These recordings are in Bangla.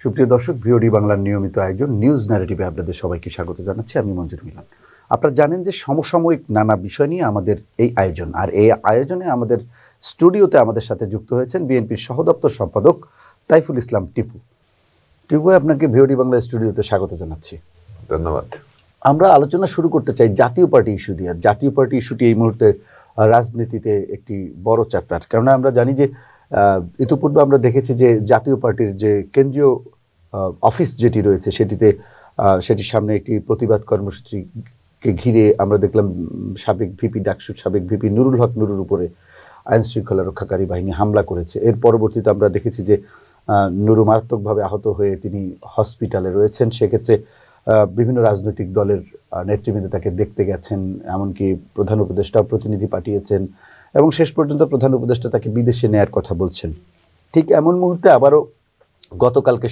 সুপ্রিয় দর্শক, ভিওডি বাংলার নিয়মিত আয়োজন নিউজ ন্যারেটিভে আপনাদের সবাইকে স্বাগত জানাচ্ছি। আমি মঞ্জুর মিলন। আপনারা জানেন যে সমসাময়িক নানা বিষয় নিয়ে আমাদের এই আয়োজন, আর এই আয়োজনে আমাদের স্টুডিওতে আমাদের সাথে যুক্ত হয়েছেন বিএনপির সহদপ্তর সম্পাদক তাইফুল ইসলাম টিপু। টিপু, আপনাকে ভিওডি বাংলা স্টুডিওতে স্বাগত জানাচ্ছি। ধন্যবাদ। আমরা আলোচনা শুরু করতে চাই জাতীয় পার্টি ইস্যু দিয়ে। আর জাতীয় পার্টি ইস্যুটি এই মুহূর্তে রাজনীতিতে একটি বড় চ্যাপ্টার, কেননা আমরা জানি যে ইতিপূর্বে আমরা দেখেছি যে জাতীয় পার্টির যে কেন্দ্রীয় অফিস যেটি রয়েছে সেটির সামনে একটি প্রতিবাদ কর্মসূচিকে ঘিরে আমরা দেখলাম সাবেক ভিপি ডাকসুর সাবেক ভিপি নুরুল হক নুরুর উপরে আইন শৃঙ্খলা রক্ষাকারী বাহিনী হামলা করেছে। এর পরবর্তীতে আমরা দেখেছি যে নুরু মারাত্মকভাবে আহত হয়ে তিনি হসপিটালে রয়েছেন। সেক্ষেত্রে বিভিন্ন রাজনৈতিক দলের নেতৃবৃন্দ তাকে দেখতে গেছেন, এমনকি প্রধান উপদেষ্টা প্রতিনিধি পাঠিয়েছেন, এবং শেষ পর্যন্ত প্রধান উপদেষ্টা তাকে বিদেশে নেয়ার কথা বলছেন। ঠিক এমন মুহূর্তে আবারও গতকালকে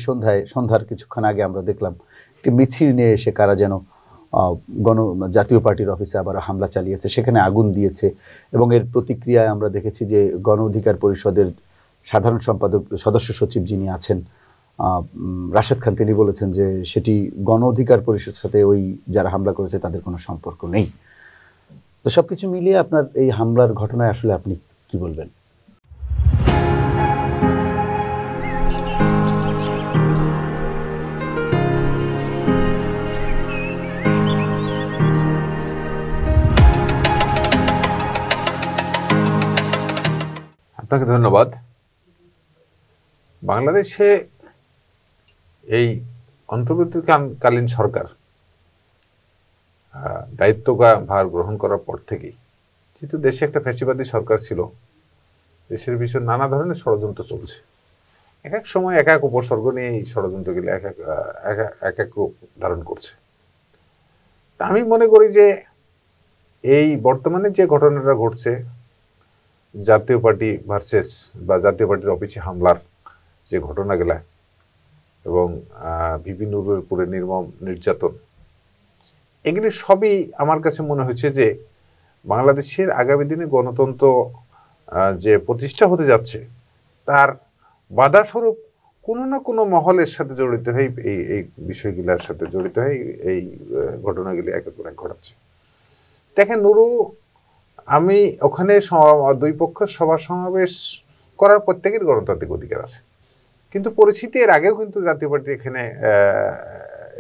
সন্ধ্যার কিছুক্ষণ আগে আমরা দেখলাম একটি মিছিল নিয়ে এসে কারা যেন জাতীয় পার্টির অফিসে আবার হামলা চালিয়েছে, সেখানে আগুন দিয়েছে। এবং এর প্রতিক্রিয়ায় আমরা দেখেছি যে গণ অধিকার পরিষদের সাধারণ সম্পাদক সদস্য সচিব যিনি আছেন রাশেদ খান, তিনি বলেছেন যে সেটি গণ অধিকার পরিষদের সাথে ওই যারা হামলা করেছে তাদের কোনো সম্পর্ক নেই। তো সবকিছু মিলিয়ে আপনার এই হামলার ঘটনায় আসলে আপনি কি বলবেন? আপনাকে ধন্যবাদ। বাংলাদেশে এই অন্তর্বর্তীকালীন সরকার দায়িত্ব ভার গ্রহণ করার পর থেকেই, যেহেতু দেশে একটা ফ্যাসিবাদী সরকার ছিল, দেশের বিষয়ে নানা ধরনের ষড়যন্ত্র চলছে। এক এক সময় এক এক উপসর্গ নিয়ে এই ষড়যন্ত্রগুলি এক এক রূপ ধারণ করছে। তা আমি মনে করি যে এই বর্তমানে যে ঘটনাটা ঘটছে, জাতীয় পার্টি ভার্সেস বা জাতীয় পার্টির অফিসে হামলার যে ঘটনাগুলা এবং ভিপি নুরুর উপরে নির্মম নির্যাতন, এগুলি সবই আমার কাছে মনে হচ্ছে যে বাংলাদেশের আগামী দিনে গণতন্ত্র যে প্রতিষ্ঠা হতে যাচ্ছে তার বাধাস্বরূপ কোনো না কোনো মহলের সাথে জড়িত হয়ে এই বিষয়গুলোর সাথে জড়িত হয়ে এই ঘটনাগুলি একের পর এক ঘটাচ্ছে। দেখেন, নুরু, আমি ওখানে দুই পক্ষের সভা সমাবেশ করার প্রত্যেকের গণতান্ত্রিক অধিকার আছে, কিন্তু পরিস্থিতি এর আগেও কিন্তু জাতীয় পার্টি এখানে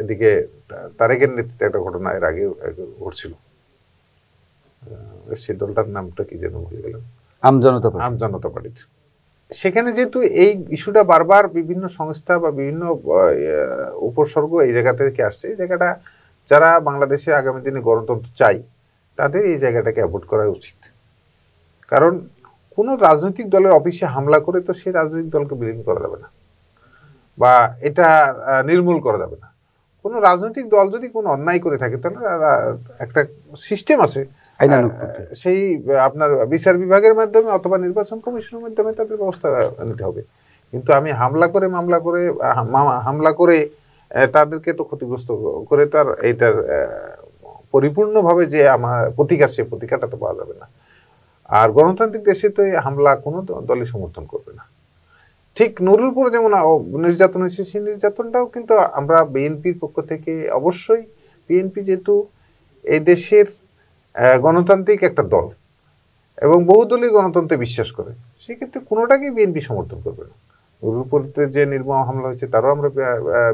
এদিকে তারেকের নেতৃত্বে একটা ঘটনা এর আগেও ঘটছিল। সেই দলটার নামটা কি যেন ভুলে গেলাম, আমজনতা পার্টির। সেখানে যেহেতু এই ইস্যুটা বারবার বিভিন্ন সংস্থা বা বিভিন্ন উপসর্গ এই জায়গা থেকে আসছে, এই জায়গাটা যারা বাংলাদেশে আগামী দিনে গণতন্ত্র চাই তাদের এই জায়গাটাকে অ্যাভয়েড করা উচিত। কারণ কোনো রাজনৈতিক দলের অফিসে হামলা করে তো সেই রাজনৈতিক দলকে বিলীন করা যাবে না বা এটা নির্মূল করা যাবে না। কোনো রাজনৈতিক দল যদি কোনো অন্যায় করে থাকে তাহলে একটা সিস্টেম আছে, সেই আপনার বিচার বিভাগের মাধ্যমে অথবা নির্বাচন কমিশনের মাধ্যমে তাদের ব্যবস্থা নিতে হবে। কিন্তু আমি হামলা করে তাদেরকে তো ক্ষতিগ্রস্ত করে তার এইটার পরিপূর্ণভাবে যে আমার প্রতিকার, সেই প্রতিকারটা তো পাওয়া যাবে না। আর গণতান্ত্রিক দেশে তো এই হামলা কোনো দলই সমর্থন করবে না। ঠিক নুরুর উপরে যেমন নির্যাতন হয়েছে, সেই নির্যাতনটাও কিন্তু আমরা বিএনপির পক্ষ থেকে অবশ্যই, বিএনপি যেহেতু এই দেশের গণতান্ত্রিক একটা দল এবং বহুদলীয় গণতন্ত্রে বিশ্বাস করে, সেক্ষেত্রে কোনোটাকেই বিএনপি সমর্থন করবে না। নুরুর উপরে যে নির্মম হামলা হয়েছে তারও আমরা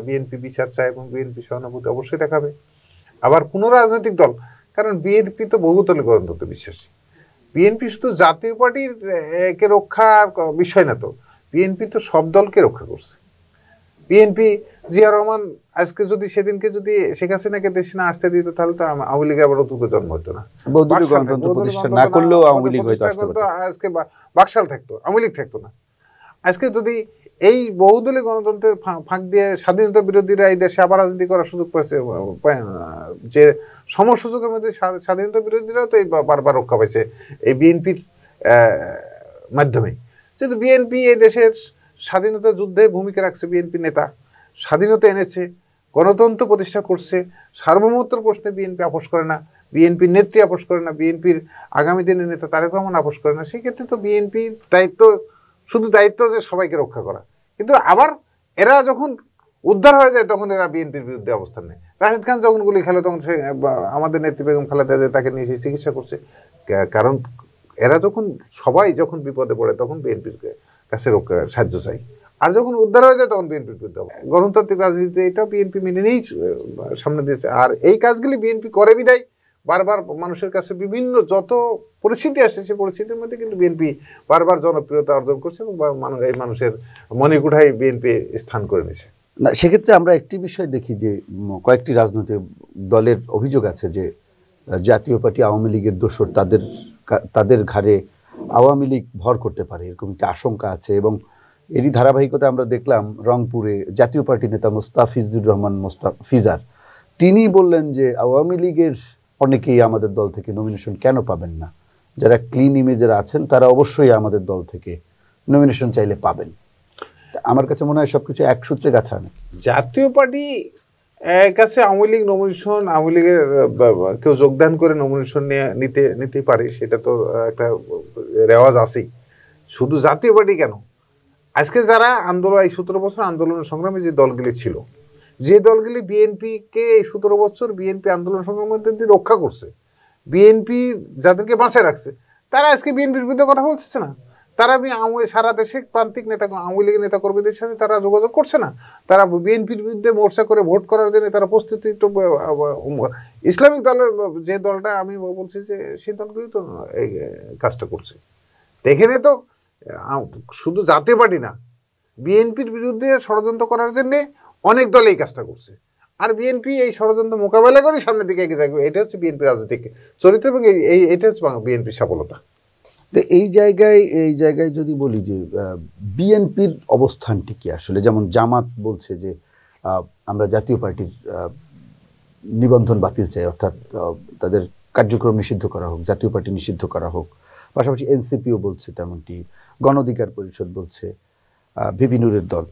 বিএনপি বিচার চাই এবং বিএনপি সহানুভূতি অবশ্যই দেখাবে। আবার কোনো রাজনৈতিক দল, কারণ বিএনপি তো বহুদলীয় গণতন্ত্রে বিশ্বাসী, বিএনপি শুধু জাতীয় পার্টির কে রক্ষার বিষয় না, তো বিএনপি তো সব দলকে রক্ষা করছে। বিএনপি জিয়া রহমান আজকে যদি সেদিনকে যদি শেখ হাসিনাকে দেশে না আসতে দিত তাহলে তো আওয়ামী লীগ আবার নতুন জন্ম হতো না, আজকে বাকশাল থাকতো, আওয়ামী লীগ থাকতো না। আজকে যদি এই বহুদলীয় গণতন্ত্রের ফাঁক দিয়ে স্বাধীনতা বিরোধীরা এই দেশে আবার রাজনীতি করার সুযোগ পাইছে, যে সমসুযোগের মধ্যে স্বাধীনতা বিরোধীরাও তো এই বারবার রক্ষা পাইছে এই বিএনপির মাধ্যমে। যেহেতু বিএনপি এই দেশের স্বাধীনতা যুদ্ধে ভূমিকা রাখছে, বিএনপি নেতা স্বাধীনতা এনেছে, গণতন্ত্র প্রতিষ্ঠা করছে, সার্বভৌমত্বের প্রশ্নে বিএনপি আপোষ করে না, বিএনপির নেত্রী আপোষ করে না, বিএনপির আগামী দিনের নেতা তারেক রহমান আপোষ করে না। সেক্ষেত্রে তো বিএনপির দায়িত্ব যে সবাইকে রক্ষা করা। কিন্তু আবার এরা যখন উদ্ধার হয়ে যায় তখন এরা বিএনপির বিরুদ্ধে অবস্থান নেয়। রাশিদ খান যখন গুলি খেলে তখন সে আমাদের নেত্রী বেগম খালেদা জিয়া তাকে নিয়ে এসে চিকিৎসা করছে। কারণ এরা সবাই যখন বিপদে পড়ে তখন বিএনপির কাছে সাহায্য চাই, আর যখন উদ্ধার হয়ে যায় তখন বিএনপির বিরুদ্ধে। গণতান্ত্রিক রাজনীতিতে এটা বিএনপি মেনে নিয়েই সামনে দিয়েছে। আর এই কাজগুলি বিএনপি করে বিদায় বারবার মানুষের কাছে বিভিন্ন যত পরিস্থিতি আসে সেই পরিস্থিতির মধ্যে কিন্তু বিএনপি বারবার জনপ্রিয়তা অর্জন করছে এবং এই মানুষের মণিকুঠায় বিএনপি স্থান করে নিয়েছে। না, সেক্ষেত্রে আমরা একটি বিষয় দেখি যে কয়েকটি রাজনৈতিক দলের অভিযোগ আছে যে জাতীয় পার্টি আওয়ামী লীগের দোসর তাদের ঘাড়ে আওয়ামী লীগ ভর করতে পারে, এরকম একটি আশঙ্কা আছে। এবং এরই ধারাবাহিকতা আমরা দেখলাম রংপুরে জাতীয় পার্টি নেতা মোস্তাফিজুর রহমান মোস্তাফিজার, তিনি বললেন যে আওয়ামী লীগের অনেকেই আমাদের দল থেকে নমিনেশন কেন পাবেন না, যারা ক্লিন ইমেজের আছেন তারা অবশ্যই আমাদের দল থেকে নমিনেশন চাইলে পাবেন। আমার কাছে মনে হয় সবকিছু এক সূত্রে গাঁথা অনেক। জাতীয় পার্টি কাছে আওয়ামী লীগ নমিনেশন, আওয়ামী লীগের কেউ যোগদান করে নমিনেশন নিতে পারে, সেটা তো একটা রেওয়াজ আছেই। শুধু জাতীয় পার্টি কেন, আজকে যারা আন্দোলন, এই 17 বছর আন্দোলন সংগ্রামে যে দলগুলি ছিল, যে দলগুলি বিএনপিকে এই 17 বছর বিএনপি আন্দোলন সংগ্রামের রক্ষা করছে, বিএনপি যাদেরকে বাঁচায় রাখছে, তারা আজকে বিএনপির বিরুদ্ধে কথা বলছে না। তারা সারা দেশে প্রান্তিক নেতা, আওয়ামী লীগের নেতা কর্মীদের সাথে তারা যোগাযোগ করছে না। তারা বিএনপির বিরুদ্ধে মোর্চা করে ভোট করার জন্য তারা প্রস্তুতি, ইসলামিক দলের যে দলটা আমি বলছি যে সেই দলগুলি তো এই কাজটা করছে। এখানে তো শুধু জাতীয় পার্টি না, বিএনপির বিরুদ্ধে ষড়যন্ত্র করার জন্য অনেক দল এই কাজটা করছে, আর বিএনপি এই ষড়যন্ত্র মোকাবেলা করে সামনের দিকে এগিয়ে যাবে। এটা হচ্ছে বিএনপি রাজনৈতিক চরিত্র এবং এটা হচ্ছে বিএনপির সফলতা। তো এই জায়গায় যদি বলি যে বিএনপির অবস্থানটি কি আসলে, যেমন জামাত বলছে যে আমরা জাতীয় পার্টির নিবন্ধন বাতিল চাই, অর্থাৎ তাদের কার্যক্রম নিষিদ্ধ করা হোক, জাতীয় পার্টি নিষিদ্ধ করা হোক। পাশাপাশি এনসিপিও বলছে তেমনটি, গণ অধিকার পরিষদ বলছে, ভিপি নুরের দল।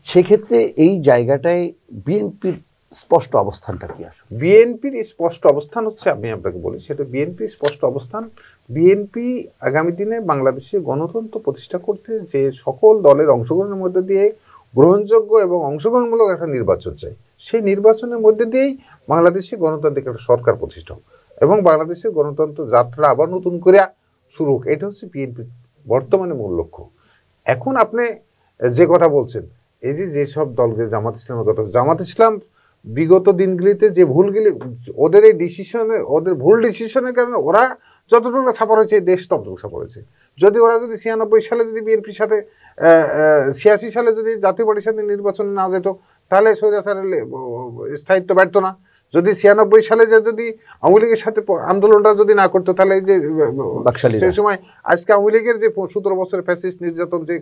সেক্ষেত্রে এই জায়গাটায় বিএনপির স্পষ্ট অবস্থানটা কি আসলে? বিএনপির স্পষ্ট অবস্থান হচ্ছে, আমি আপনাকে বলি, সেটা বিএনপির স্পষ্ট অবস্থান, বিএনপি আগামী দিনে বাংলাদেশে গণতন্ত্র প্রতিষ্ঠা করতে যে সকল দলের অংশগ্রহণের মধ্যে দিয়ে গ্রহণযোগ্য এবং অংশগ্রহণমূলক একটা নির্বাচন চাই, সেই নির্বাচনের মধ্যে দিয়েই বাংলাদেশে গণতান্ত্রিক একটা সরকার প্রতিষ্ঠা হোক এবং বাংলাদেশের গণতন্ত্র যাত্রা আবার নতুন করে শুরু হোক। এটা হচ্ছে বিএনপির বর্তমানে মূল লক্ষ্য। এখন আপনি যে কথা বলছেন, এই যেসব দলকে, জামাত ইসলামের কথা, জামাত ইসলাম বিগত দিনগুলিতে যে ভুলগুলি, ওদের এই ডিসিশনে, ওদের ভুল ডিসিশনের কারণে ওরা যতটুকু ছাপা হয়েছে, দেশ ততটুকু ছাপা হয়েছে। যদি ওরা যদি 96 সালে যদি বিএনপির সাথে 86 সালে যদি জাতীয় পার্টির সাথে নির্বাচনে না যেত, তাহলে স্বৈরাচারের স্থায়িত্ব ব্যর্থ না। যদি 96 সালে যদি আওয়ামী লীগের সাথে আন্দোলনটা যদি না করতো, তাহলে এই যে সেই সময় আজকে আওয়ামী লীগের যে 17 বছরের ফ্যাসিস্ট নির্যাতন যে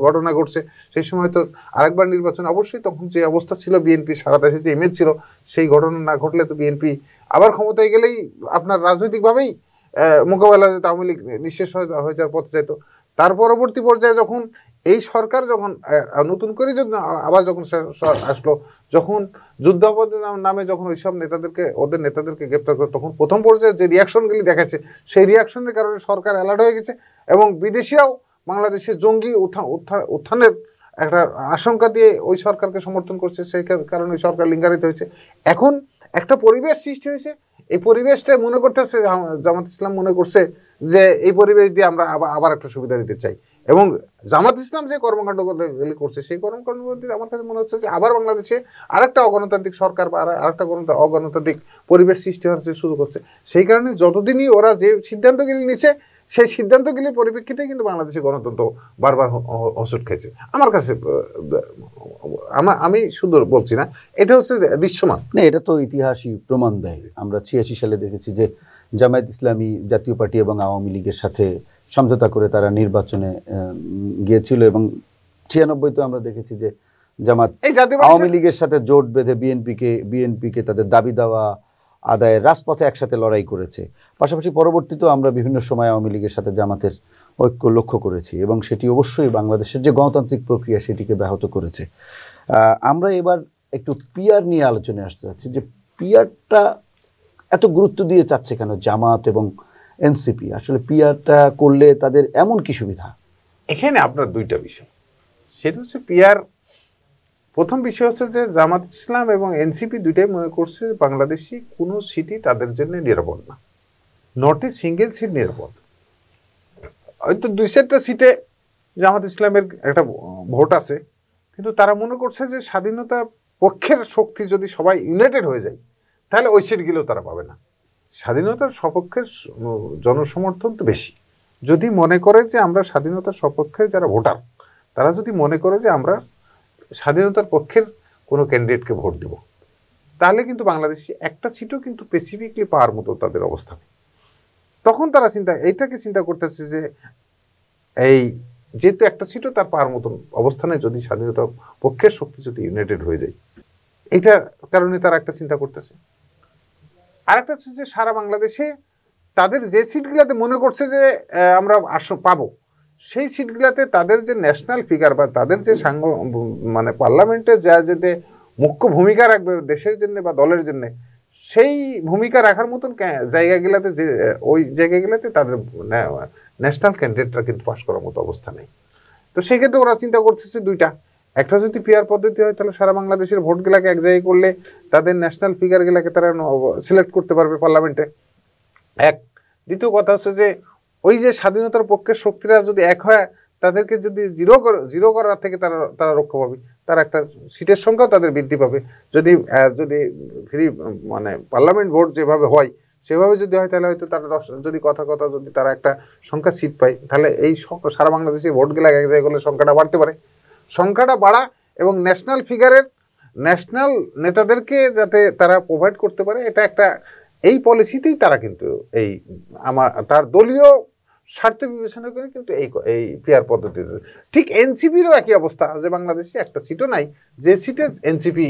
ঘটনা ঘটছে, সেই সময় তো আরেকবার নির্বাচন অবশ্যই, তখন যে অবস্থা ছিল বিএনপি সারা দেশে যে ইমেজ ছিল, সেই ঘটনা না ঘটলে তো বিএনপি আবার ক্ষমতায় গেলেই আপনার রাজনৈতিকভাবেই মোকাবেলা যেত, আওয়ামী লীগ নিঃশেষ হয়ে যাওয়ার পথে যেত। তার পরবর্তী পর্যায়ে যখন এই সরকার যখন নতুন করে আবার যখন আসলো, যখন যুদ্ধাপরাধের নামে যখন ওইসব ওদের নেতাদেরকে গ্রেপ্তার করে, তখন প্রথম পর্যায়ে যে রিয়াকশনগুলি দেখাচ্ছে, সেই রিয়াকশনের কারণে সরকার অ্যালার্ট হয়ে গেছে এবং বিদেশিরাও বাংলাদেশের জঙ্গি উত্থানের একটা আশঙ্কা দিয়ে ওই সরকারকে সমর্থন করছে। সেই কারণে সরকার লিঙ্গায়িত হয়েছে। এখন একটা পরিবেশ সৃষ্টি হয়েছে, এই পরিবেশটা মনে করতেছে জামাত ইসলাম মনে করছে যে এই পরিবেশ দিয়ে আমরা আবার একটা সুবিধা দিতে চাই, এবং জামাত ইসলাম যে কর্মকাণ্ড করছে, সেই কর্মকাণ্ড আমার কাছে মনে হচ্ছে যে আবার বাংলাদেশে আরেকটা অগণতান্ত্রিক সরকার বা আরেকটা অগণতান্ত্রিক পরিবেশ সৃষ্টি হওয়ার শুরু করছে। সেই কারণে যতদিনই ওরা যে সিদ্ধান্তগুলি নিচ্ছে, সেই সিদ্ধান্তগুলির পরিপ্রেক্ষিতে কিন্তু বাংলাদেশে গণতন্ত্র বারবার হোঁচট খেয়েছে। আমার কাছে, আমি সুন্দর বলছি না, এটা হচ্ছে দৃশ্যমান। না, এটা তো ইতিহাসই প্রমাণ দেয়। আমরা 86 সালে দেখেছি যে জামায়াত ইসলামী জাতীয় পার্টি এবং আওয়ামী লীগের সাথে সমঝোতা করে তারা নির্বাচনে গিয়েছিল, এবং 96 তো আমরা দেখেছি যে জামাত আওয়ামী লীগের সাথে জোট বেঁধে বিএনপিকে তাদের দাবি দেওয়া আদায়ের রাজপথে একসাথে লড়াই করেছে। পাশাপাশি পরবর্তীতেও আমরা বিভিন্ন সময় আওয়ামী লীগের সাথে জামাতের ঐক্য লক্ষ্য করেছি, এবং সেটি অবশ্যই বাংলাদেশের যে গণতান্ত্রিক প্রক্রিয়া সেটিকে ব্যাহত করেছে। আমরা এবার একটু পিআর নিয়ে আলোচনায় আসতে চাচ্ছি যে পিআরটা এত গুরুত্ব দিয়ে চাচ্ছে কেন জামাত এবং এনসিপি? আসলে পিআরটা করলে তাদের এমন কি সুবিধা? এখানে আপনার দুইটা বিষয়, সেটা হচ্ছে পিআর প্রথম বিষয় হচ্ছে যে জামাত ইসলাম এবং এনসিপি দুইটাই মনে করছে বাংলাদেশি কোনো সিটই তাদের জন্য নিরাপদ না, নট এ সিঙ্গেল সিট নিরাপদ। হয়তো 2-4টা সিটে জামাত ইসলামের একটা ভোট আছে, কিন্তু তারা মনে করছে যে স্বাধীনতা পক্ষের শক্তি যদি সবাই ইউনাইটেড হয়ে যায় তাহলে ওই সিটগুলোও তারা পাবে না। স্বাধীনতার সপক্ষের জনসমর্থন তো বেশি। যদি মনে করে যে আমরা স্বাধীনতার সপক্ষে যারা ভোটার, তারা যদি মনে করে যে আমরা স্বাধীনতার পক্ষের কোনো ক্যান্ডিডেটকে ভোট দেব, তাহলে কিন্তু বাংলাদেশে একটা সিটও কিন্তু স্পেসিফিকলি পাওয়ার মতো তাদের অবস্থা নেই। তখন তারা এইটাকে চিন্তা করতেছে যে এই যেহেতু একটা সিটও তার পাওয়ার মতন অবস্থানে যদি স্বাধীনতার পক্ষের শক্তি যদি ইউনাইটেড হয়ে যায়, এইটার কারণে তারা একটা চিন্তা করতেছে। আরেকটা হচ্ছে যে সারা বাংলাদেশে তাদের যে সিটগুলাতে মনে করছে যে আমরা পাবো, সেই সিটগুলাতে তাদের যে ন্যাশনাল ফিগার বা তাদের যে মানে পার্লামেন্টে যা যেতে মুখ্য ভূমিকা রাখবে দেশের জন্য বা দলের জন্য, সেই ভূমিকা রাখার মতন জায়গাগুলাতে যে ওই জায়গাগুলাতে তাদের ন্যাশনাল ক্যান্ডিডেটরা কিন্তু পাশ করার মতো অবস্থা নেই। তো সেক্ষেত্রে ওরা চিন্তা করতেছে দুইটা, একটা যদি পিআর পদ্ধতি হয় তাহলে সারা বাংলাদেশের ভোটগুলাকে এক জায়গায় করলে তাদের ন্যাশনাল ফিগারগুলাকে তারা সিলেক্ট করতে পারবে পার্লামেন্টে। এক, দ্বিতীয় কথা হচ্ছে যে ওই যে স্বাধীনতার পক্ষের শক্তিরা যদি এক হয়, তাদেরকে যদি জিরো করার থেকে তারা রক্ষা পাবে, তার একটা সিটের সংখ্যাও তাদের বৃদ্ধি পাবে। যদি ফ্রি মানে পার্লামেন্ট ভোট যেভাবে হয় সেভাবে যদি হয়, তাহলে হয়তো তারা যদি কথা যদি তারা একটা সংখ্যা সিট পায়, তাহলে এই সারা বাংলাদেশে ভোটগুলো এক জায়গায় করলে সংখ্যাটা বাড়তে পারে। সংখ্যাটা বাড়া এবং ন্যাশনাল ফিগারের ন্যাশনাল নেতাদেরকে যাতে তারা প্রোভাইড করতে পারে, এটা একটা এই পলিসিতেই তারা কিন্তু তার দলীয় স্বার্থ বিবেচনা করে কিন্তু এই পিআর পদ্ধতিতে। ঠিক এনসিপিরও একই অবস্থা, যে বাংলাদেশে একটা সিটও নাই যে সিটে এনসিপি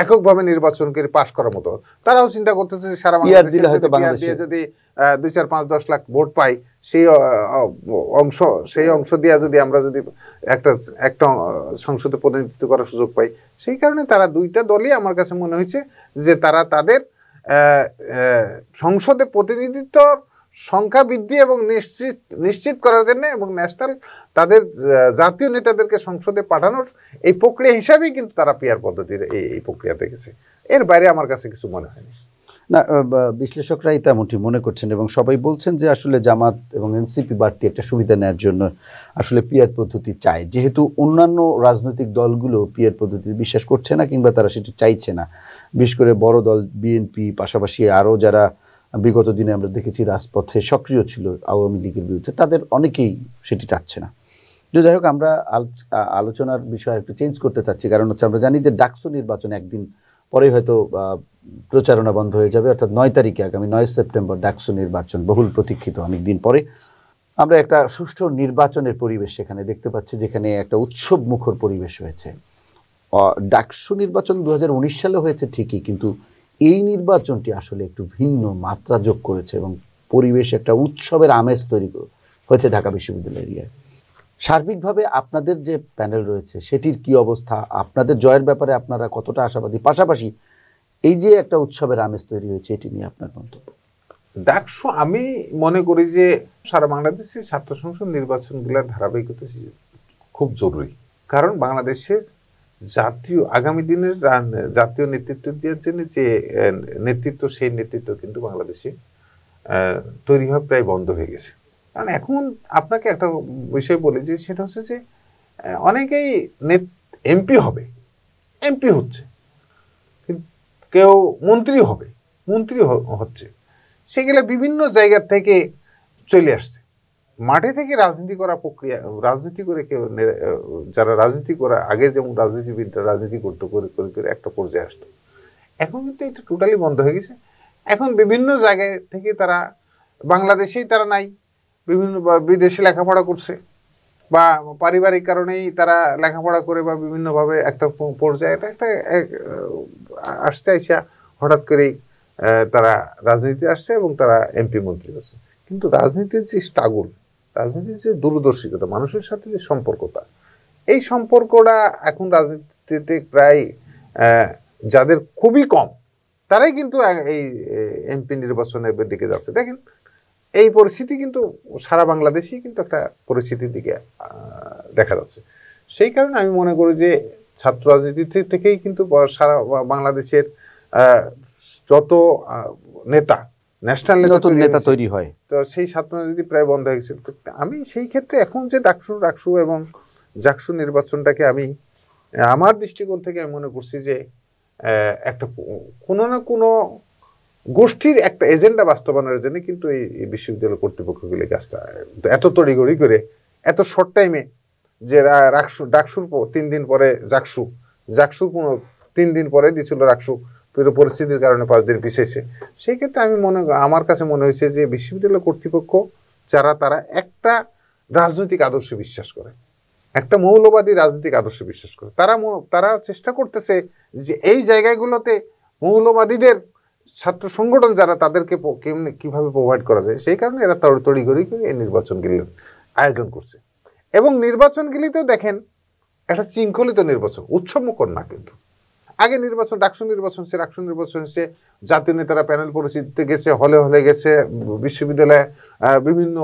এককভাবে নির্বাচন করে পাশ করার মতো। তারাও চিন্তা করতেছে যে সারা বাংলাদেশে যদি 2-4-5-10 লাখ ভোট পাই, সেই অংশ দিয়ে যদি আমরা যদি একটা সংসদে প্রতিনিধিত্ব করার সুযোগ পাই, সেই কারণে তারা দুইটা দলই আমার কাছে মনে হয়েছে যে তারা তাদের সংসদে প্রতিনিধিত্ব সংখ্যা বৃদ্ধি এবং নিশ্চিত করার জন্য এবং ন্যাশনাল তাদের জাতীয় নেতাদেরকে সংসদে পাঠানোর এই প্রক্রিয়া হিসাবেই কিন্তু তারা পিআর পদ্ধতির এই প্রক্রিয়াতে গেছে। এর বাইরে আমার কাছে কিছু মনে হয়নি। না, বিশ্লেষকরাই তেমনটি মনে করছেন এবং সবাই বলছেন যে আসলে জামাত এবং এনসিপি বাড়তি একটা সুবিধা নেওয়ার জন্য আসলে পিআর পদ্ধতি চায়, যেহেতু অন্যান্য রাজনৈতিক দলগুলো পিআর পদ্ধতি বিশ্বাস করছে না কিংবা তারা সেটি চাইছে না। বিশেষ করে বড় দল বিএনপি, পাশাপাশি আরও যারা বিগত দিনে আমরা দেখেছি রাজপথে সক্রিয় ছিল আওয়ামী লীগের বিরুদ্ধে, তাদের অনেকেই সেটি চাচ্ছে না। যাই হোক, আমরা আলোচনার বিষয় একটু চেঞ্জ করতে চাচ্ছি, কারণ হচ্ছে আমরা জানি যে ডাকসু নির্বাচন একদিন পরেই হয়তো প্রচারণা বন্ধ হয়ে যাবে, অর্থাৎ 9 তারিখে, আগামী 9 সেপ্টেম্বর ডাকসু নির্বাচন, বহুল প্রতীক্ষিত অনেকদিন পরে। আমরা একটা সুষ্ঠু নির্বাচনের পরিবেশ সেখানে দেখতে পাচ্ছি, যেখানে একটা উৎসব মুখর পরিবেশ হয়েছে। ডাকসু নির্বাচন 2019 সালে হয়েছে ঠিকই, কিন্তু এই নির্বাচনটি আসলে একটু ভিন্ন মাত্রা যোগ করেছে এবং পরিবেশ একটা উৎসবের আমেজ তৈরি হয়েছে ঢাকা বিশ্ববিদ্যালয় এরিয়ায়। সার্বিকভাবে আপনাদের যে প্যানেল রয়েছে সেটির কি অবস্থা, আপনাদের জয়ের ব্যাপারে আপনারা কতটা আশাবাদী, পাশাপাশি এই যে একটা উৎসবের আমেজ তৈরি হয়েছে এটি নিয়ে আপনার মন্তব্য? ডাকসু আমি মনে করি যে সারা বাংলাদেশে ছাত্র সংসদ নির্বাচনগুলোর ধারাবাহিকতা খুব জরুরি, কারণ বাংলাদেশের আগামী দিনের জাতীয় নেতৃত্ব দেওয়ার জন্য যে নেতৃত্ব, সেই নেতৃত্ব কিন্তু বাংলাদেশে তৈরি হওয়া প্রায় বন্ধ হয়ে গেছে। কারণ এখন আপনাকে একটা বিষয় বলি যে সেটা হচ্ছে যে অনেকেই এমপি হচ্ছে, কেউ মন্ত্রী হচ্ছে, সেগুলো বিভিন্ন জায়গা থেকে চলে আসছে। মাঠে থেকে রাজনীতি করা প্রক্রিয়া, রাজনীতি করে কেউ যারা রাজনীতি করা আগে যেমন রাজনীতিবিদরা রাজনীতি করতে করে একটা পর্যায়ে আসতো, এখন কিন্তু এটা টোটালি বন্ধ হয়ে গেছে। এখন বিভিন্ন জায়গায় থেকে তারা বাংলাদেশেই তারা নাই, বিভিন্ন বিদেশে লেখাপড়া করছে বা পারিবারিক কারণেই তারা লেখাপড়া করে বা বিভিন্নভাবে একটা পর্যায়ে একটা আসতে আইসা হঠাৎ করেই তারা রাজনীতি আসছে এবং তারা এমপি মন্ত্রী হচ্ছে। কিন্তু রাজনীতির যে স্ট্রাগল, রাজনীতির যে দূরদর্শিতা, মানুষের সাথে যে সম্পর্কটা, এই সম্পর্কটা এখন রাজনীতিতে প্রায় যাদের খুবই কম, তারাই কিন্তু এই এমপি নির্বাচনের দিকে যাচ্ছে। দেখেন, এই পরিস্থিতি কিন্তু সারা বাংলাদেশেই কিন্তু একটা পরিস্থিতির দিকে দেখা যাচ্ছে। সেই কারণে আমি মনে করি যে ছাত্র রাজনীতি থেকেই কিন্তু সারা বাংলাদেশের যত নেতা, ন্যাশনাল নতুন নেতা তৈরি হয়, তো সেই ছাত্র রাজনীতি প্রায় বন্ধ হয়ে গেছে। আমি সেই ক্ষেত্রে এখন যে ডাকসু এবং জাকসু নির্বাচনটাকে আমি আমার দৃষ্টিকোণ থেকে আমি মনে করছি যে একটা কোনো না কোনো গোষ্ঠীর একটা এজেন্ডা বাস্তবায়নের জন্য কিন্তু এই বিশ্ববিদ্যালয় কর্তৃপক্ষগুলি কাজটা এত তড়িঘড়ি করে এত শর্ট টাইমে, যে ডাকসুর 3 দিন পরে জাকসুর 3 দিন পরে দিয়েছিল রাকসু, পরিস্থিতির কারণে 5 দিন পিছিয়েছে। সেই ক্ষেত্রে আমার কাছে মনে হয়েছে যে বিশ্ববিদ্যালয় কর্তৃপক্ষ তারা একটা রাজনৈতিক আদর্শে বিশ্বাস করে, একটা মৌলবাদী রাজনৈতিক আদর্শে বিশ্বাস করে। তারা চেষ্টা করতেছে যে এই জায়গাগুলোতে মৌলবাদীদের ছাত্র সংগঠন যারা, তাদেরকে কিভাবে প্রোভাইড করা যায়। সেই কারণে এরা তড়িঘড়ি করে এই নির্বাচনগুলি আয়োজন করছে। এবং নির্বাচনগুলিতেও দেখেন একটা শৃঙ্খলিত নির্বাচন, উৎসবমুখর না। কিন্তু আগে নির্বাচন, রাকসু নির্বাচন সে জাতীয় নেতারা প্যানেল পরিচিতিতে গেছে, হলে গেছে, বিশ্ববিদ্যালয়ে বিভিন্ন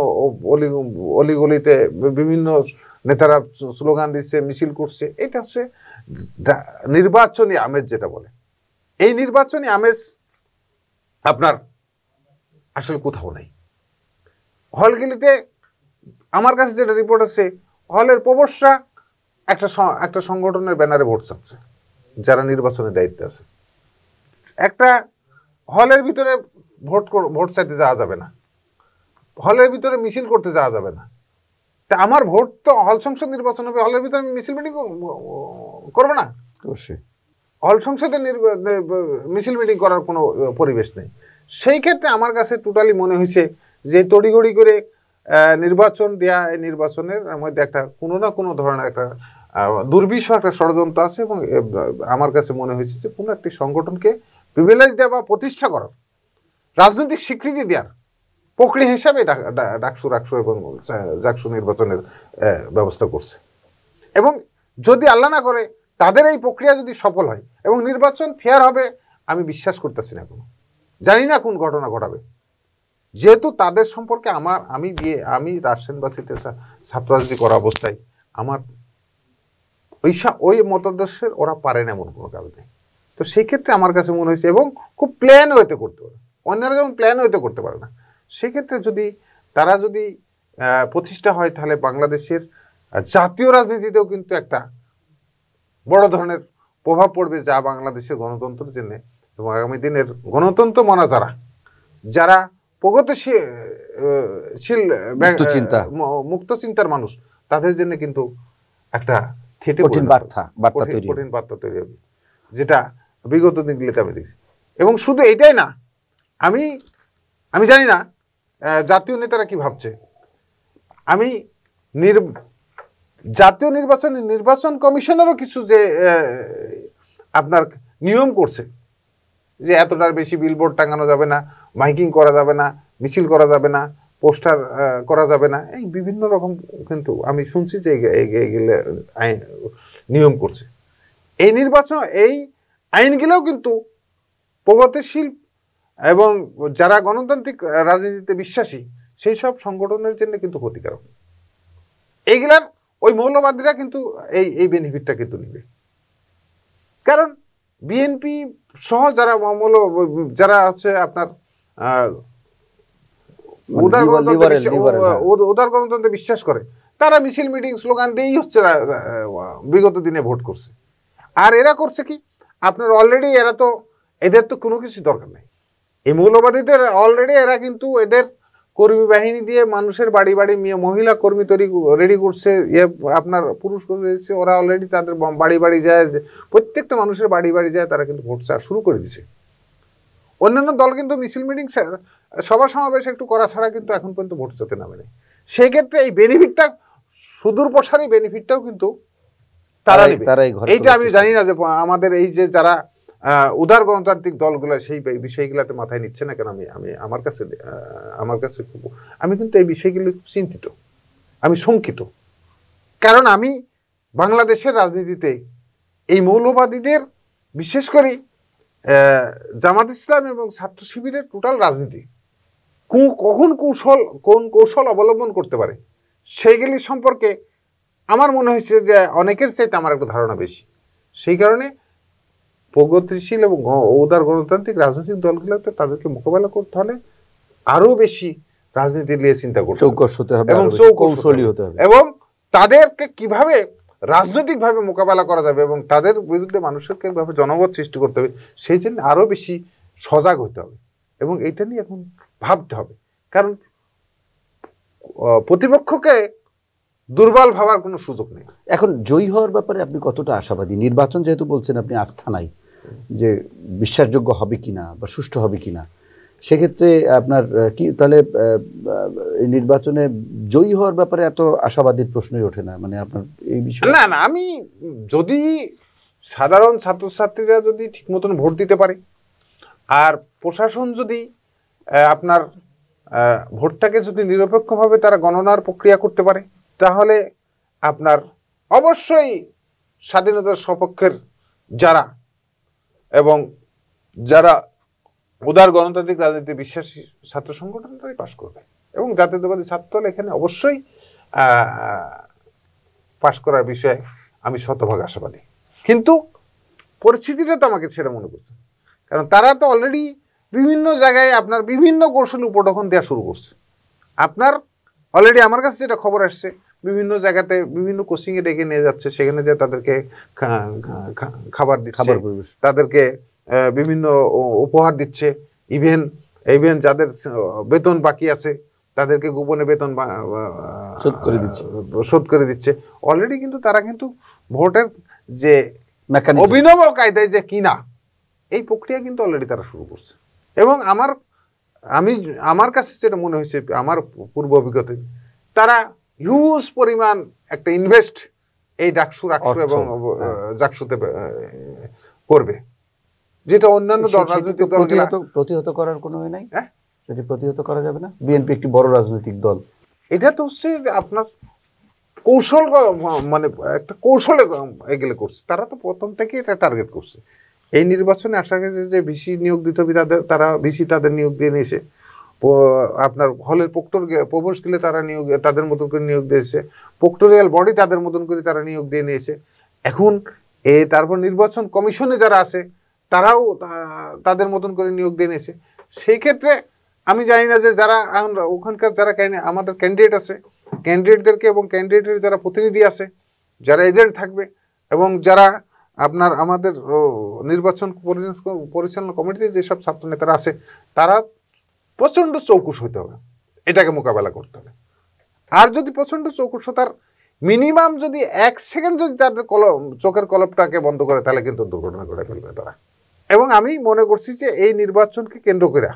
অলিগলিতে বিভিন্ন নেতারা স্লোগান দিচ্ছে, মিছিল করছে। এটা হচ্ছে নির্বাচনী আমেজ যেটা বলে। এই নির্বাচনী আমেজ আপনার আসলে কোথাও নাই। হলগুলিতে আমার কাছে যেটা রিপোর্ট আছে, হলের প্রবর্ষা একটা সংগঠনের ব্যানারে ভোট চাচ্ছে যারা নির্বাচনের দায়িত্বে আছে। একটা হলের ভিতরে ভোট চাইতে যাওয়া যাবে না, হলের ভিতরে মিছিল করতে যাওয়া যাবে না। তা আমার ভোট তো হল সংসদ নির্বাচন হবে, হলের ভিতরে মিছিল মিটিং করবো না? অবশ্যই হল সংসদে মিছিল মিটিং করার কোনো পরিবেশ নেই। সেই ক্ষেত্রে আমার কাছে টোটালি মনে হয়েছে যে তড়িঘড়ি করে নির্বাচন দেয়া, এই নির্বাচনের মধ্যে একটা কোনো না কোনো ধরনের একটা দুর্বিষহ একটা ষড়যন্ত্র আছে। এবং আমার কাছে মনে হয়েছে যে কোনো একটি সংগঠনকে প্রিভিলেজ দেওয়া বা প্রতিষ্ঠা করার, রাজনৈতিক স্বীকৃতি দেওয়ার প্রক্রিয়া হিসাবে রাকসু এবং জাকসু নির্বাচনের ব্যবস্থা করছে। এবং যদি আল্লাহ না করে তাদের এই প্রক্রিয়া যদি সফল হয় এবং নির্বাচন ফেয়ার হবে, আমি বিশ্বাস করতেছি না, জানি না কোন ঘটনা ঘটাবে। যেহেতু তাদের সম্পর্কে আমি রাজশাহীবাসীতে ছাত্র রাজনীতি করা অবস্থায় আমার ওই মতাদর্শের ওরা পারে না এমন কোনো কারণে। তো সেই ক্ষেত্রে আমার কাছে মনে হয়েছে, এবং খুব প্ল্যান হইতে করতে পারে, অন্যরা যেমন প্ল্যান হইতে করতে পারে না। সেক্ষেত্রে তারা যদি প্রতিষ্ঠা হয়, তাহলে বাংলাদেশের জাতীয় রাজনীতিতেও কিন্তু একটা বড় ধরনের প্রভাব পড়বে, যা বাংলাদেশের গণতন্ত্রের জন্য এবং আগামী দিনের গণতন্ত্র মানা যারা প্রগতিশীল মুক্ত চিন্তার মানুষ, তাদের জন্য কিন্তু একটা কঠিন বার্তা তৈরি হবে, যেটা বিগত দিনগুলিতে আমি দেখছি। এবং শুধু এটাই না, আমি জানি না জাতীয় নেতারা কি ভাবছে। আমি জাতীয় নির্বাচন কমিশনেরও কিছু যে আপনার নিয়ম করছে, যে এতটার বেশি বিলবোর্ড টাঙানো যাবে না, মাইকিং করা যাবে না, মিছিল করা যাবে না, পোস্টার করা যাবে না, এই বিভিন্ন রকম কিন্তু আমি শুনছি যে এগুলো নিয়ম করছে। এই আইনগুলোও কিন্তু প্রগতিশীল এবং যারা গণতান্ত্রিক রাজনীতিতে বিশ্বাসী সেই সব সংগঠনের জন্য কিন্তু ক্ষতিকারক। এইগুলার ওই মৌলবাদীরা কিন্তু এই বেনিফিটটা কিন্তু নিবে। কারণ বিএনপি সহ যারা হচ্ছে আপনার উদার গণতন্ত্রে বিশ্বাস করে, তারা মিছিল মিটিং স্লোগান দিয়েই হচ্ছে বিগত দিনে ভোট করছে। আর এরা করছে কি, আপনার অলরেডি এদের তো কোনো কিছু দরকার নেই। এই মৌলবাদীদের অলরেডি এরা কিন্তু এদের কর্মী বাহিনী দিয়ে মানুষের বাড়ি মহিলা কর্মী রেডি করছে, আপনার পুরুষ কর্মী, ওরা অলরেডি তাদের বাড়ি যায়, প্রত্যেকটা মানুষের বাড়ি যায়, তারা কিন্তু ভোট চাওয়া শুরু করে দিছে। অন্যান্য দল কিন্তু মিছিল মিটিং সভা সমাবেশ একটু করা ছাড়া কিন্তু এখন পর্যন্ত ভোট চাতে নামে নেই। সেই ক্ষেত্রে এই বেনিফিটটা, সুদূর প্রসারী বেনিফিটটাও কিন্তু তারা নেবে। এইটা আমি জানি না যে আমাদের এই যে যারা উদার গণতান্ত্রিক দলগুলো সেই বিষয়গুলোতে মাথায় নিচ্ছে না কেন। আমার কাছে আমি কিন্তু এই বিষয়গুলি চিন্তিত, আমি শঙ্কিত। কারণ আমি বাংলাদেশের রাজনীতিতে এই মৌলবাদীদের, বিশেষ করে জামাত ইসলাম এবং ছাত্র শিবিরের টোটাল রাজনীতি কোন কৌশল অবলম্বন করতে পারে সেইগুলি সম্পর্কে আমার মনে হয়েছে যে অনেকের চাইতে আমার একটা ধারণা বেশি। সেই কারণে প্রগতিশীল এবং উদার গণতান্ত্রিক রাজনৈতিক দলগুলোতে তাদেরকে মোকাবেলা করতে হলে আরো বেশি রাজনীতি নিয়ে চিন্তা করতে চৌকস হতে হবে এবং কৌশলী হতে হবে এবং তাদেরকে কিভাবে রাজনৈতিকভাবে মোকাবেলা করা যাবে এবং তাদের বিরুদ্ধে মানুষকে কিভাবে জনমত সৃষ্টি করতে হবে সেই জন্য আরো বেশি সজাগ হতে হবে এবং এইটা নিয়ে এখন ভাবতে হবে। কারণ প্রতিপক্ষকে দুর্বল ভাবার কোনো সুযোগ নেই। এখন জয়ী হওয়ার ব্যাপারে আপনি কতটা আশাবাদী? নির্বাচন যেহেতু বলছেন আপনি আস্থা নাই যে বিশ্বাসযোগ্য হবে কিনা বা সুষ্ঠু হবে কিনা, সেক্ষেত্রে আপনার কি তাহলে এই নির্বাচনে জয়ী হওয়ার ব্যাপারে এত আশাবাদীর প্রশ্নই ওঠে না? মানে আপনার এই বিষয়ে না, আমি যদি সাধারণ ছাত্রছাত্রীরা যদি ঠিক মতন ভোট দিতে পারে আর প্রশাসন যদি আপনার ভোটটাকে যদি নিরপেক্ষভাবে তারা গণনার প্রক্রিয়া করতে পারে, তাহলে আপনার অবশ্যই স্বাধীনতার সপক্ষের যারা এবং যারা উদার গণতান্ত্রিক রাজনীতি বিশ্বাসী ছাত্র সংগঠন তারাই পাশ করবে এবং জাতীয়তাবাদী ছাত্রদল এখানে অবশ্যই পাশ করার বিষয়ে আমি শতভাগ আশাবাদী। কিন্তু পরিস্থিতিটা তো আমাকে ছেড়ে মনে করছে, কারণ তারা তো অলরেডি বিভিন্ন জায়গায় আপনার বিভিন্ন কৌশল উপঢৌকন দেওয়া শুরু করছে। আপনার অলরেডি আমার কাছে যেটা খবর আসছে, বিভিন্ন জায়গাতে বিভিন্ন কোচিংয়ে ডেকে নিয়ে যাচ্ছে, সেখানে যে তাদেরকে খাবার দিচ্ছে, তাদেরকে বিভিন্ন উপহার দিচ্ছে, ইভেন যাদের বেতন বাকি আছে তাদেরকে গোপনে বেতন শোধ করে দিচ্ছে অলরেডি। কিন্তু তারা কিন্তু ভোটের যে অভিনব কায়দায় যে কিনা এই প্রক্রিয়া কিন্তু অলরেডি তারা শুরু করছে। এবং আমার কাছে যেটা মনে হয়েছে, আমার পূর্ব অভিজ্ঞতায় তারা হিউজ পরিমাণ একটা ইনভেস্ট এই ডাকসু এবং জাকসুতে করবে, যেটা অন্যান্য রাজনৈতিক দল প্রতিহত করার কোনো নাই। সেটি প্রতিহত করা যাবে না? বিএনপি একটি বড় রাজনৈতিক দল, এটা তো হচ্ছে যে আপনার কৌশল, মানে একটা কৌশলে এগুলো করছে। তারা তো প্রথম থেকে এটা টার্গেট করছে। এই নির্বাচনে আশা গেছে যে ভিসি নিয়োগ দিতে হবে, তারা ভিসি তাদের নিয়োগ দিয়ে নিয়েছে। আপনার হলের প্রবেশ গেলে তারা তাদের মতন করে নিয়োগ দিয়েছে, প্রক্টোরিয়াল বডি তাদের মতন করে তারা নিয়োগ দিয়ে নিয়েছে। এখন তারপর নির্বাচন কমিশনে যারা আছে তারাও তাদের মতন করে নিয়োগ দিয়ে নিয়েছে। সেই ক্ষেত্রে আমি জানি না যে যারা ওখানকার যারা আমাদের ক্যান্ডিডেট আছে, ক্যান্ডিডেটদেরকে এবং ক্যান্ডিডেটের যারা প্রতিনিধি আছে, যারা এজেন্ট থাকবে এবং যারা আপনার আমাদের নির্বাচন পরিচালনা কমিটিতে যেসব ছাত্র নেতারা আছে, তারা প্রচন্ড চৌকুশ হইতে হবে, এটাকে মোকাবেলা করতে হবে। আর যদি প্রচন্ড চৌকুশতার মিনিমাম যদি 1 সেকেন্ড যদি তাদের চোখের কলপটাকে বন্ধ করে, তাহলে কিন্তু দুর্ঘটনা ঘটে ফেলবে তারা। এবং আমি মনে করছি যে এই নির্বাচনকে কেন্দ্র করে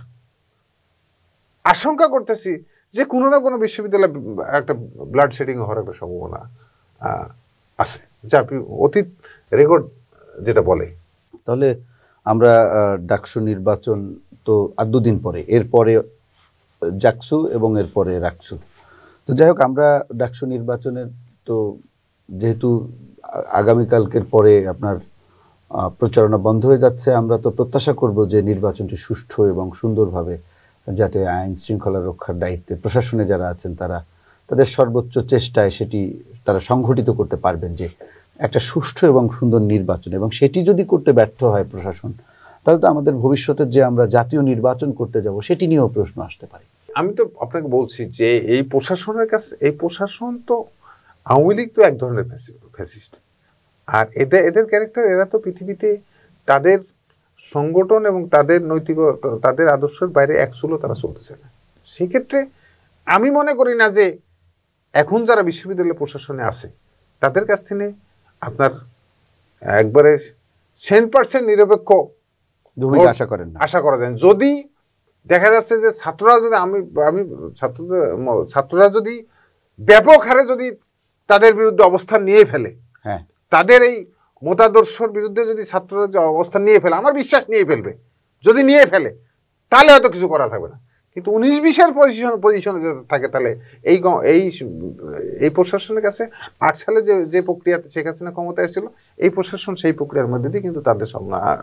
আশঙ্কা করতেছি যে কোনো না কোনো বিশ্ববিদ্যালয়ে একটা ব্লাড শেডিং হওয়ার একটা সম্ভাবনা আছে, যা অতীত রেকর্ড যেটা বলে। তাহলে আমরা ডাকসু নির্বাচন তো আর 2 দিন পরে, এরপরে জাকসু এবং এরপরে রাকসু। তো যাই হোক, আমরা ডাকসু নির্বাচনের তো যেহেতু আগামীকালকের পরে আপনার প্রচারণা বন্ধ হয়ে যাচ্ছে, আমরা তো প্রত্যাশা করব যে নির্বাচনটি সুষ্ঠু এবং সুন্দরভাবে, যাতে আইন শৃঙ্খলা রক্ষার দায়িত্বে প্রশাসনে যারা আছেন তারা তাদের সর্বোচ্চ চেষ্টায় সেটি তারা সংগঠিত করতে পারবেন, যে একটা সুষ্ঠু এবং সুন্দর নির্বাচন। এবং সেটি যদি করতে ব্যর্থ হয় প্রশাসন, তাহলে তো আমাদের ভবিষ্যতের যে আমরা জাতীয় নির্বাচন করতে যাব সেটি নিয়েও প্রশ্ন আসতে পারে। আমি তো আপনাকে বলছি যে এই প্রশাসনের কাছে, এই প্রশাসন তো আওয়ামী লীগ তো এক ধরনের ফ্যাসিস্ট, আর এদের ক্যারেক্টার, এরা তো পৃথিবীতে তাদের সংগঠন এবং তাদের নৈতিকতা, তাদের আদর্শের বাইরে এক চুলো তারা চলতেছে না। সেক্ষেত্রে আমি মনে করি না যে এখন যারা বিশ্ববিদ্যালয় প্রশাসনে আছে তাদের কাছ থেকে আপনার একবারে 100% নিরপেক্ষ ভূমিকা আশা করা যায়। যদি দেখা যাচ্ছে যে ছাত্ররা যদি ছাত্ররা যদি ব্যাপক হারে যদি তাদের বিরুদ্ধে অবস্থান নিয়ে ফেলে, হ্যাঁ, তাদের এই মতাদর্শের বিরুদ্ধে যদি ছাত্ররা যে অবস্থান নিয়ে ফেলে, আমার বিশ্বাস নিয়ে ফেলবে, যদি নিয়ে ফেলে তাহলে হয়তো কিছু করা থাকবে না। কিন্তু 19-20-এর পজিশনে যদি থাকে, তাহলে এই প্রশাসনের কাছে 8 সালে যে প্রক্রিয়াতে শেখ হাসিনা ক্ষমতায় এসেছিল, এই প্রশাসন সেই প্রক্রিয়ার মধ্যে দিয়ে কিন্তু তাদের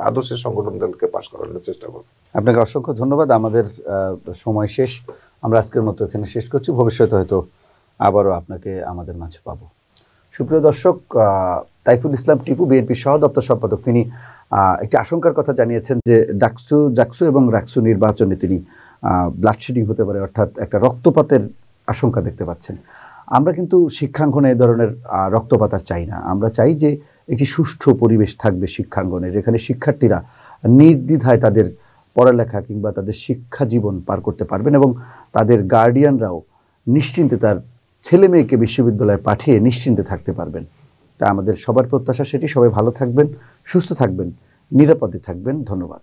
আদর্শের সংগঠনদেরকে পাশ করানোর চেষ্টা করবে। আপনাকে অসংখ্য ধন্যবাদ। আমাদের সময় শেষ, আমরা আজকের মতো এখানে শেষ করছি। ভবিষ্যতে হয়তো আবারও আপনাকে আমাদের মাঝে পাবো। সুপ্রিয় দর্শক, তাইফুল ইসলাম টিপু বিএনপির সহ দপ্তর সম্পাদক, তিনি একটি আশঙ্কার কথা জানিয়েছেন যে জাকসু এবং রাকসু নির্বাচনে তিনি ব্লাডশেডিং হতে পারে, অর্থাৎ একটা রক্তপাতের আশঙ্কা দেখতে পাচ্ছেন। আমরা কিন্তু শিক্ষাঙ্গনে এই ধরনের রক্তপাত আর চাই না। আমরা চাই যে একটি সুষ্ঠু পরিবেশ থাকবে শিক্ষাঙ্গনে, যেখানে শিক্ষার্থীরা নির্দ্বিধায় তাদের পড়ালেখা কিংবা তাদের শিক্ষা জীবন পার করতে পারবেন এবং তাদের গার্ডিয়ানরাও নিশ্চিন্তে তার ছেলে মেয়েকে বিশ্ববিদ্যালয়ে পাঠিয়ে নিশ্চিন্তে থাকতে পারবেন। তা আমাদের সবার প্রত্যাশা সেটি। সবাই ভালো থাকবেন, সুস্থ থাকবেন, নিরাপদে থাকবেন। ধন্যবাদ।